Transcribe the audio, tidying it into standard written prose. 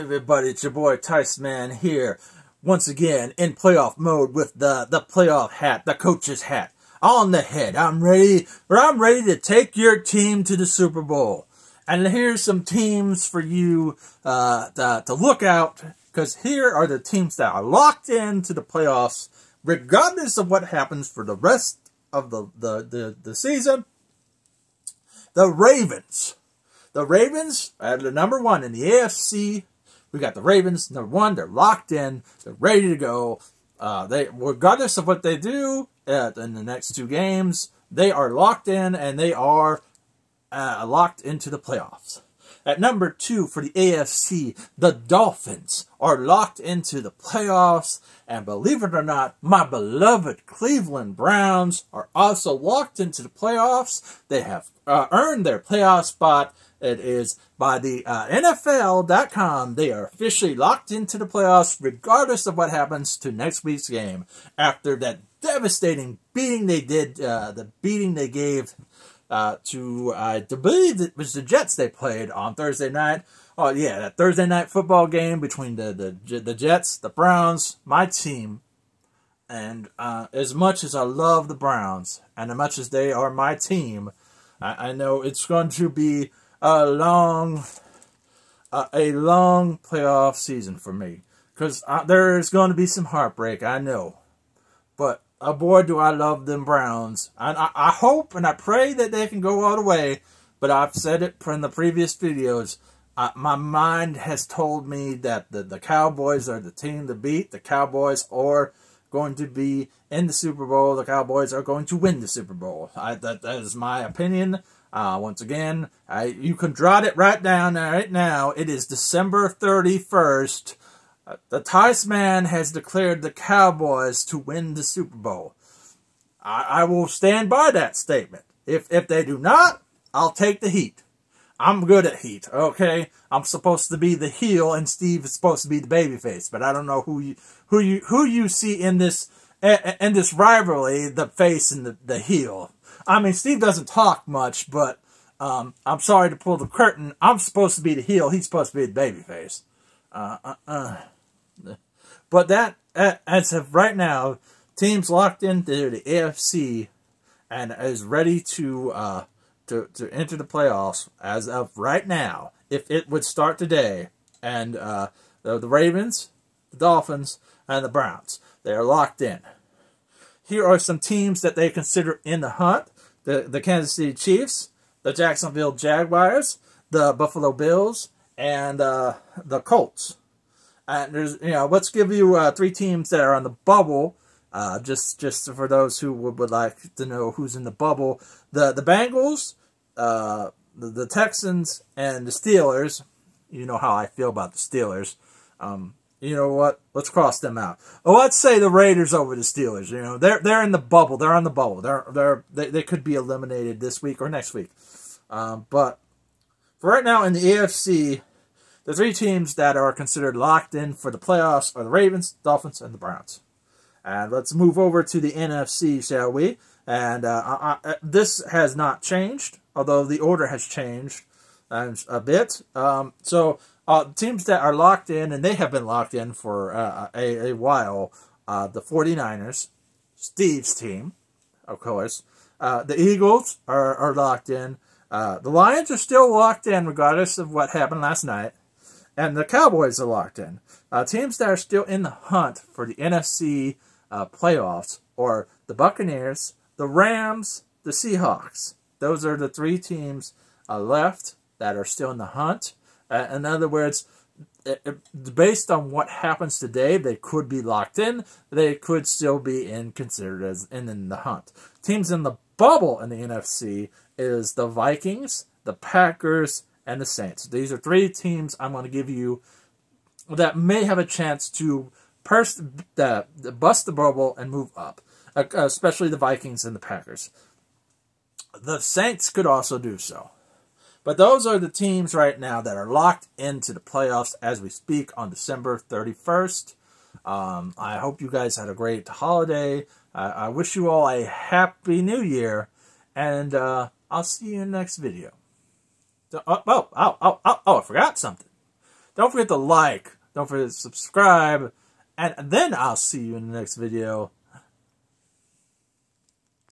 Everybody, it's your boy Tyson Man here, once again in playoff mode with the playoff hat, the coach's hat on the head. I'm ready to take your team to the Super Bowl. And here's some teams for you to look out, because here are the teams that are locked into the playoffs, regardless of what happens for the rest of the season. The Ravens. The Ravens are the number one in the AFC. We got the Ravens, number one. They're locked in. They're ready to go. Regardless of what they do in the next two games, they are locked in, and they are locked into the playoffs. At number two for the AFC, the Dolphins are locked into the playoffs. And believe it or not, my beloved Cleveland Browns are also locked into the playoffs. They have earned their playoff spot. It is by the nfl.com. They are officially locked into the playoffs regardless of what happens to next week's game. After that devastating beating they did, the beating they gave to, I believe it was the Jets they played on Thursday night. Oh yeah, that Thursday night football game between the Jets, the Browns, my team. And as much as I love the Browns, and as much as they are my team, I know it's going to be a long playoff season for me, because there is going to be some heartbreak, I know, but boy, do I love them Browns. I hope and I pray that they can go all the way, but I've said it from the previous videos. My mind has told me that the Cowboys are the team to beat. The Cowboys are going to be in the Super Bowl. The Cowboys are going to win the Super Bowl. That is my opinion. Once again, you can jot it right down right now. It is December 31st. The Tice Man has declared the Cowboys to win the Super Bowl. I will stand by that statement. If they do not, I'll take the heat. I'm good at heat, okay? I'm supposed to be the heel, and Steve is supposed to be the babyface. But I don't know who you see in this rivalry, the face and the heel. I mean, Steve doesn't talk much, but I'm sorry to pull the curtain. I'm supposed to be the heel. He's supposed to be the babyface. But that, as of right now, teams locked into the AFC and is ready to enter the playoffs as of right now. If it would start today, and the Ravens, the Dolphins, and the Browns, they are locked in. Here are some teams that they consider in the hunt. The Kansas City Chiefs, the Jacksonville Jaguars, the Buffalo Bills, and the Colts. And there's, let's give you three teams that are on the bubble. Just for those who would like to know who's in the bubble. The Bengals, the Texans, and the Steelers. You know how I feel about the Steelers. You know what? Let's cross them out. Oh, let's say the Raiders over the Steelers. They're in the bubble. They're on the bubble. They could be eliminated this week or next week. But for right now in the AFC, the three teams that are considered locked in for the playoffs are the Ravens, Dolphins, and the Browns. And let's move over to the NFC, shall we? And this has not changed, although the order has changed a bit. Teams that are locked in, and they have been locked in for a while, the 49ers, Steve's team, of course. The Eagles are locked in. The Lions are still locked in, regardless of what happened last night. And the Cowboys are locked in. Teams that are still in the hunt for the NFC playoffs are the Buccaneers, the Rams, the Seahawks. Those are the three teams left that are still in the hunt. In other words, based on what happens today, they could be locked in. They could still be considered as in the hunt. Teams in the bubble in the NFC is the Vikings, the Packers, and the Saints. These are three teams I'm going to give you that may have a chance to bust the bubble and move up, especially the Vikings and the Packers. The Saints could also do so. But those are the teams right now that are locked into the playoffs as we speak on December 31st. I hope you guys had a great holiday. I wish you all a happy new year. And I'll see you in the next video. I forgot something. Don't forget to like. Don't forget to subscribe. And then I'll see you in the next video.